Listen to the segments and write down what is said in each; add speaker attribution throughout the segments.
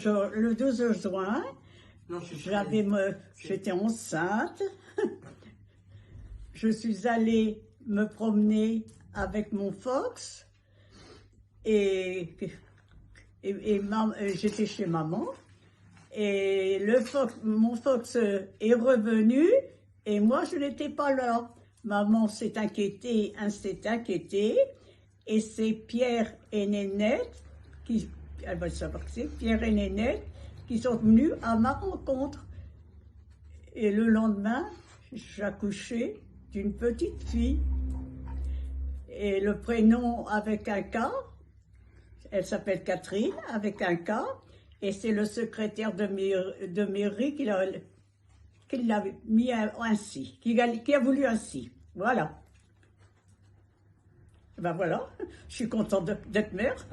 Speaker 1: Le 12 juin, j'étais enceinte. Je suis allée me promener avec mon Fox et j'étais chez maman. Et mon Fox est revenu et moi je n'étais pas là. Maman s'est inquiétée, et c'est Pierre et Nénette elle va savoir que c'est Pierre et Nénette qui sont venus à ma rencontre. Et le lendemain, j'accouchais d'une petite fille. Et le prénom avec un K, elle s'appelle Catherine, avec un K, et c'est le secrétaire de mairie qui l'a mis ainsi, qui a voulu ainsi. Voilà. Ben voilà, je suis contente d'être mère,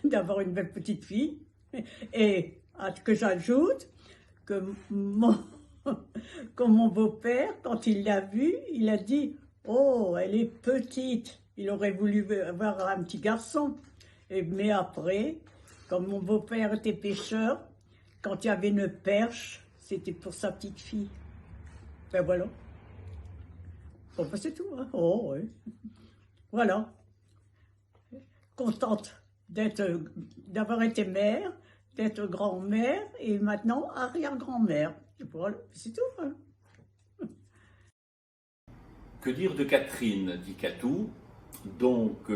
Speaker 1: d'avoir une belle petite fille. Et que j'ajoute que mon beau-père, quand il l'a vue, il a dit « Oh, elle est petite ». Il aurait voulu avoir un petit garçon. Mais après, comme mon beau-père était pêcheur, quand il y avait une perche, c'était pour sa petite fille. Ben voilà. Bon, ben c'est tout. Hein. Oh, oui. Voilà. Contente d'avoir été mère, d'être grand-mère et maintenant arrière-grand-mère. Voilà, c'est tout. Hein.
Speaker 2: Que dire de Catherine, dit Catou, donc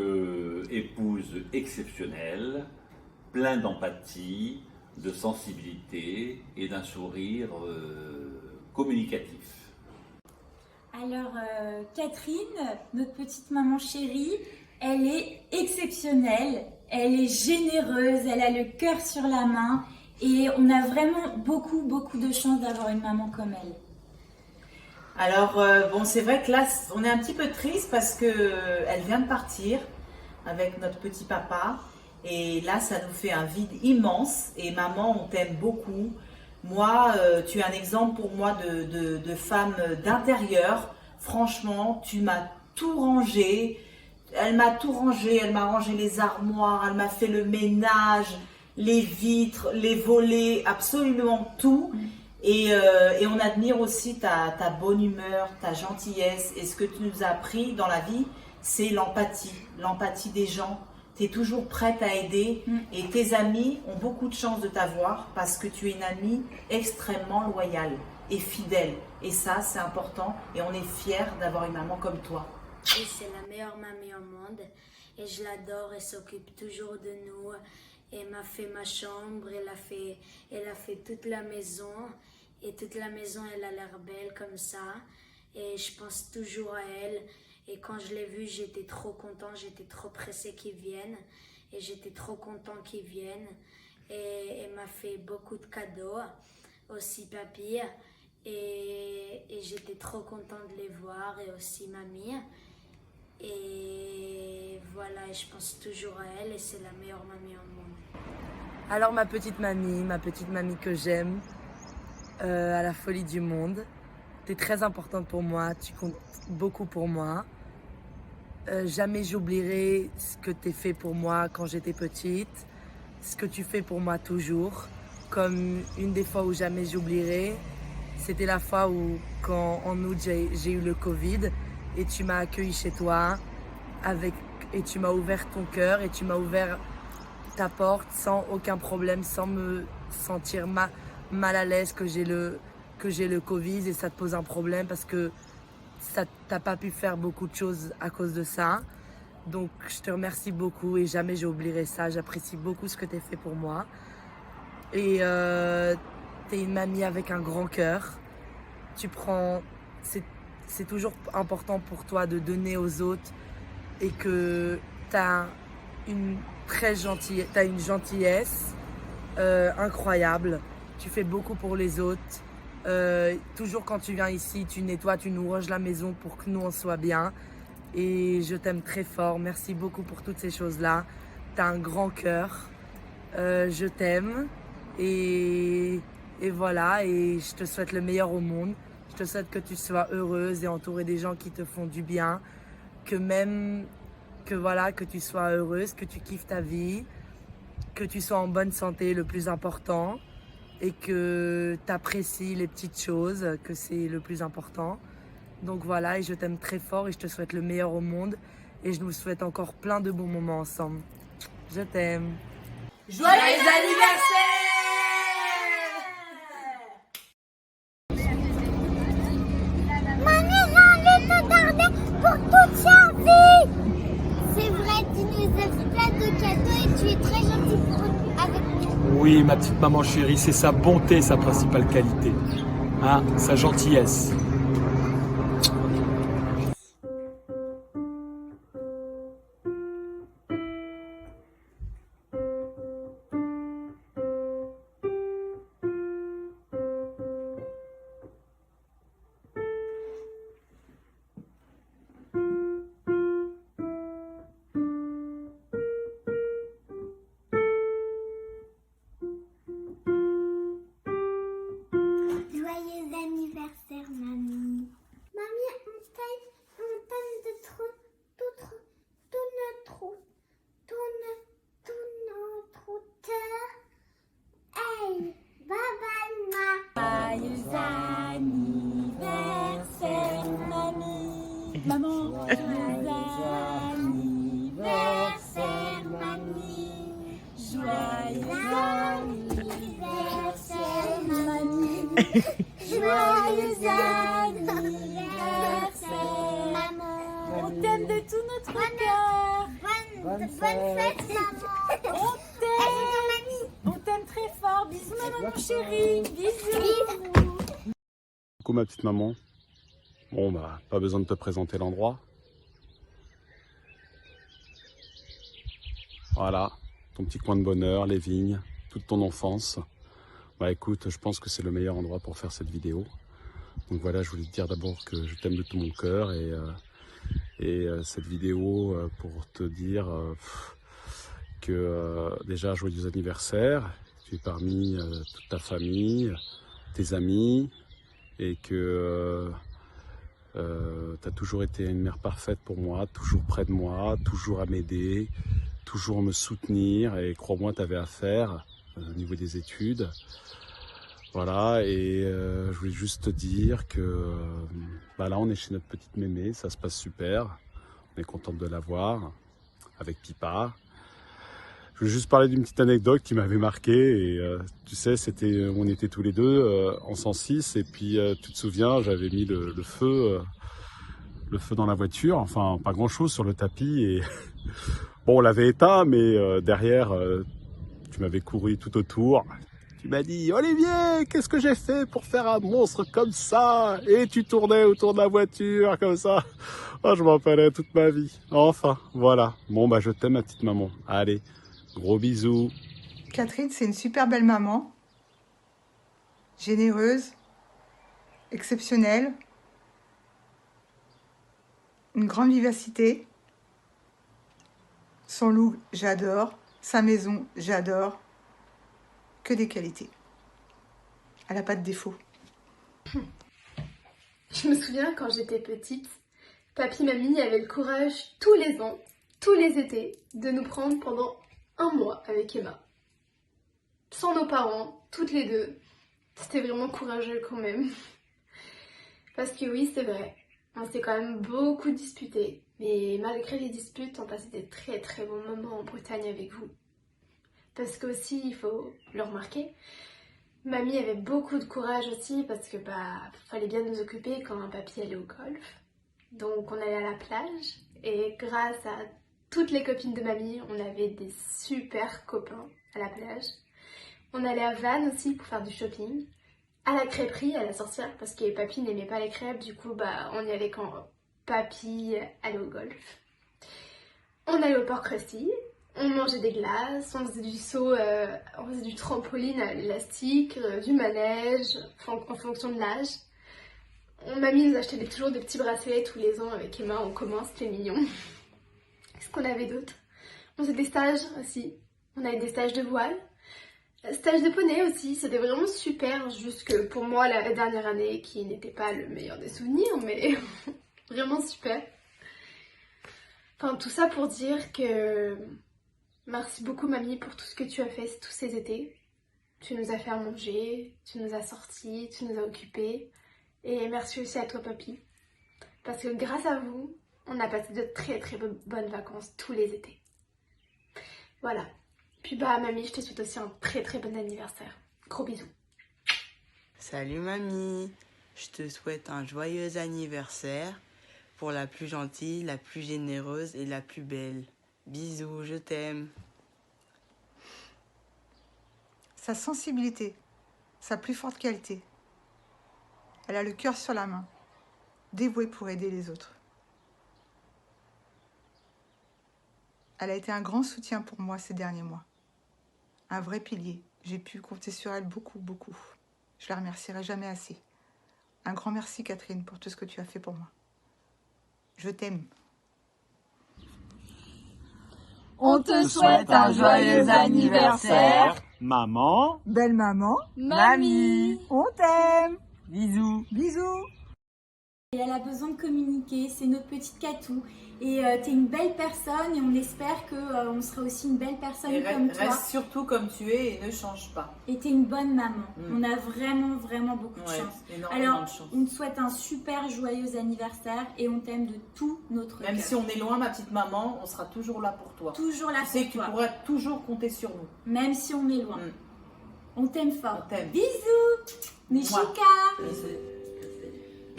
Speaker 2: épouse exceptionnelle, plein d'empathie, de sensibilité et d'un sourire communicatif.
Speaker 3: Alors Catherine, notre petite maman chérie, elle est exceptionnelle, elle est généreuse, elle a le cœur sur la main et on a vraiment beaucoup de chance d'avoir une maman comme elle.
Speaker 4: Alors bon, c'est vrai que là on est un petit peu triste parce que elle vient de partir avec notre petit papa et là ça nous fait un vide immense. Et maman, on t'aime beaucoup. Moi, tu es un exemple pour moi de femme d'intérieur. Franchement, tu m'as tout rangé. Elle m'a tout rangé, elle m'a rangé les armoires, elle m'a fait le ménage, les vitres, les volets, absolument tout. Et on admire aussi ta bonne humeur, ta gentillesse. Et ce que tu nous as appris dans la vie, c'est l'empathie des gens. Tu es toujours prête à aider et tes amis ont beaucoup de chance de t'avoir parce que tu es une amie extrêmement loyale et fidèle. Et ça, c'est important et on est fiers d'avoir une maman comme toi.
Speaker 5: Et c'est la meilleure mamie au monde et je l'adore, elle s'occupe toujours de nous. Elle m'a fait ma chambre, elle a fait toute la maison et toute la maison elle a l'air belle comme ça et je pense toujours à elle. Et quand je l'ai vue, j'étais trop contente, j'étais trop pressée qu'ils viennent et j'étais trop contente qu'ils viennent. Et elle m'a fait beaucoup de cadeaux, aussi papy, et j'étais trop contente de les voir et aussi mamie. Et voilà, et je pense toujours à elle et c'est la meilleure mamie au monde.
Speaker 6: Alors ma petite mamie que j'aime, à la folie du monde, t'es très importante pour moi, tu comptes beaucoup pour moi. Jamais j'oublierai ce que t'as fait pour moi quand j'étais petite, ce que tu fais pour moi toujours. Comme une des fois où jamais j'oublierai, c'était la fois où, en août, j'ai eu le Covid et tu m'as accueilli chez toi et tu m'as ouvert ton cœur et tu m'as ouvert ta porte sans aucun problème, sans me sentir mal à l'aise que j'ai le Covid et ça te pose un problème parce que t'as pas pu faire beaucoup de choses à cause de ça. Donc je te remercie beaucoup et jamais j'oublierai ça. J'apprécie beaucoup ce que tu as fait pour moi. Et t'es une mamie avec un grand cœur. C'est toujours important pour toi de donner aux autres et que t'as une gentillesse incroyable. Tu fais beaucoup pour les autres. Toujours quand tu viens ici, tu nettoies, tu nous ranges la maison pour que nous on soit bien. Et je t'aime très fort. Merci beaucoup pour toutes ces choses-là. T'as un grand cœur. Je t'aime. Et voilà. Et je te souhaite le meilleur au monde. Je te souhaite que tu sois heureuse et entourée des gens qui te font du bien. Que tu sois heureuse, que tu kiffes ta vie. que tu sois en bonne santé, le plus important, et que tu apprécies les petites choses, que c'est le plus important. Donc voilà, et je t'aime très fort et je te souhaite le meilleur au monde. Et je nous souhaite encore plein de bons moments ensemble. Je t'aime.
Speaker 4: Joyeux anniversaire!
Speaker 7: Mamie, j'ai envie de te garder pour toute sa vie. C'est vrai, tu nous as fait plein de cadeaux et tu es très gentille avec nous.
Speaker 8: Oui, ma petite maman chérie, c'est sa bonté, sa principale qualité. Hein, sa gentillesse.
Speaker 7: Joyeux anniversaire, mamie. Mamie, on t'aime de trop, tout notre cœur. Hey, bye bye, ma.
Speaker 3: Joyeux anniversaire, mamie. Maman. Joyeux anniversaire, mamie. Joyeux anniversaire, mamie. Joyeux anniversaire, maman. On t'aime de tout notre cœur.
Speaker 7: Bonne fête, maman.
Speaker 3: On t'aime très fort. Bisous, maman chérie. Bisous.
Speaker 8: Coucou ma petite maman. Bon bah, pas besoin de te présenter l'endroit. Voilà, ton petit coin de bonheur, les vignes, toute ton enfance. Bah écoute, je pense que c'est le meilleur endroit pour faire cette vidéo. Donc voilà, je voulais te dire d'abord que je t'aime de tout mon cœur et cette vidéo pour te dire que déjà joyeux anniversaire. Tu es parmi toute ta famille, tes amis et que tu as toujours été une mère parfaite pour moi, toujours près de moi, toujours à m'aider, toujours me soutenir et crois-moi, tu avais à faire au niveau des études. Voilà, et je voulais juste te dire que là on est chez notre petite mémé, ça se passe super, on est contente de la voir avec Pipa. Je voulais juste parler d'une petite anecdote qui m'avait marqué et tu sais, on était tous les deux en 106 et puis tu te souviens, j'avais mis le feu dans la voiture, enfin pas grand chose sur le tapis et bon on l'avait éteint mais derrière tu m'avais couru tout autour. Tu m'as dit, Olivier, qu'est-ce que j'ai fait pour faire un monstre comme ça? Et tu tournais autour de la voiture comme ça. Oh, je m'en rappellerai toute ma vie. Enfin, voilà. Bon, bah, je t'aime, ma petite maman. Allez, gros bisous.
Speaker 9: Catherine, c'est une super belle maman. Généreuse, exceptionnelle, une grande vivacité. Son look, j'adore. Sa maison, j'adore. Que des qualités. Elle n'a pas de défaut.
Speaker 10: Je me souviens quand j'étais petite, papy et mamie avaient le courage tous les ans, tous les étés, de nous prendre pendant un mois avec Emma. Sans nos parents, toutes les deux. C'était vraiment courageux quand même. Parce que oui, c'est vrai, on s'est quand même beaucoup disputés. Mais malgré les disputes, on passait des très très bons moments en Bretagne avec vous. Parce qu'aussi, il faut le remarquer, mamie avait beaucoup de courage aussi parce que fallait bien nous occuper quand un papy allait au golf. Donc on allait à la plage et grâce à toutes les copines de mamie, on avait des super copains à la plage. On allait à Vannes aussi pour faire du shopping, à la crêperie, à la sorcière parce que papy n'aimait pas les crêpes, du coup on y allait quand papy allait au golf. On allait au Port Crusty. On mangeait des glaces, on faisait du saut, on faisait du trampoline à l'élastique, du manège, en fonction de l'âge. Mamie nous achetait toujours des petits bracelets tous les ans avec Emma, on commence, c'était mignon. Qu'est-ce qu'on avait d'autre? On faisait des stages aussi, on avait des stages de voile, stage de poney aussi, c'était vraiment super, juste que pour moi la dernière année qui n'était pas le meilleur des souvenirs, mais vraiment super. Enfin tout ça pour dire que Merci beaucoup mamie pour tout ce que tu as fait tous ces étés. Tu nous as fait à manger, tu nous as sortis, tu nous as occupés. Et merci aussi à toi papy. Parce que grâce à vous, on a passé de très très bonnes vacances tous les étés. Voilà. Puis bah mamie, je te souhaite aussi un très très bon anniversaire. Gros bisous.
Speaker 11: Salut mamie, je te souhaite un joyeux anniversaire pour la plus gentille, la plus généreuse et la plus belle. Bisous, je t'aime.
Speaker 9: Sa sensibilité, sa plus forte qualité. Elle a le cœur sur la main, dévouée pour aider les autres. Elle a été un grand soutien pour moi ces derniers mois. Un vrai pilier. J'ai pu compter sur elle beaucoup, beaucoup. Je la remercierai jamais assez. Un grand merci Catherine pour tout ce que tu as fait pour moi. Je t'aime.
Speaker 12: On te souhaite un joyeux anniversaire.
Speaker 13: Maman.
Speaker 9: Belle maman.
Speaker 12: Mamie.
Speaker 9: On t'aime.
Speaker 11: Bisous.
Speaker 9: Bisous.
Speaker 3: Et elle a besoin de communiquer, c'est notre petite Catou. Et t'es une belle personne et on espère qu'on sera aussi une belle personne
Speaker 4: Et
Speaker 3: comme toi.
Speaker 4: reste surtout comme tu es et ne change pas.
Speaker 3: Et t'es une bonne maman. On a vraiment beaucoup de chance. Alors,
Speaker 4: de chance.
Speaker 3: on te souhaite un super joyeux anniversaire et on t'aime de tout notre cœur.
Speaker 4: Même si on est loin, ma petite maman, on sera toujours là pour toi.
Speaker 3: Toujours là
Speaker 4: tu sais
Speaker 3: pour
Speaker 4: que
Speaker 3: toi.
Speaker 4: tu pourras toujours compter sur nous.
Speaker 3: Même si on est loin. On t'aime fort.
Speaker 4: On t'aime.
Speaker 3: Bisous Nishika.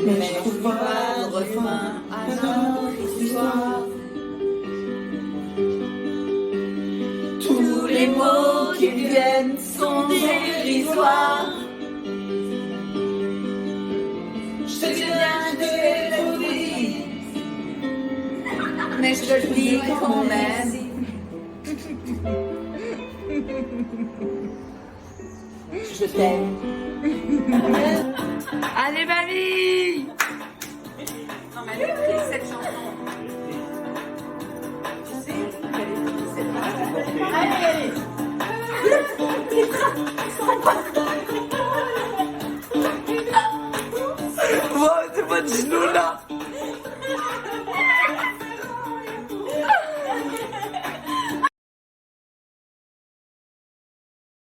Speaker 12: Mais je trouve pas de refrain à notre histoire. Tous les mots qui viennent sont dérisoires. Je te viens de le dire, mais je te le dis quand même. Je t'aime.
Speaker 6: Allez, mamie!
Speaker 4: Non, mais elle écrit cette chanson. Tu sais, elle écrit cette chanson.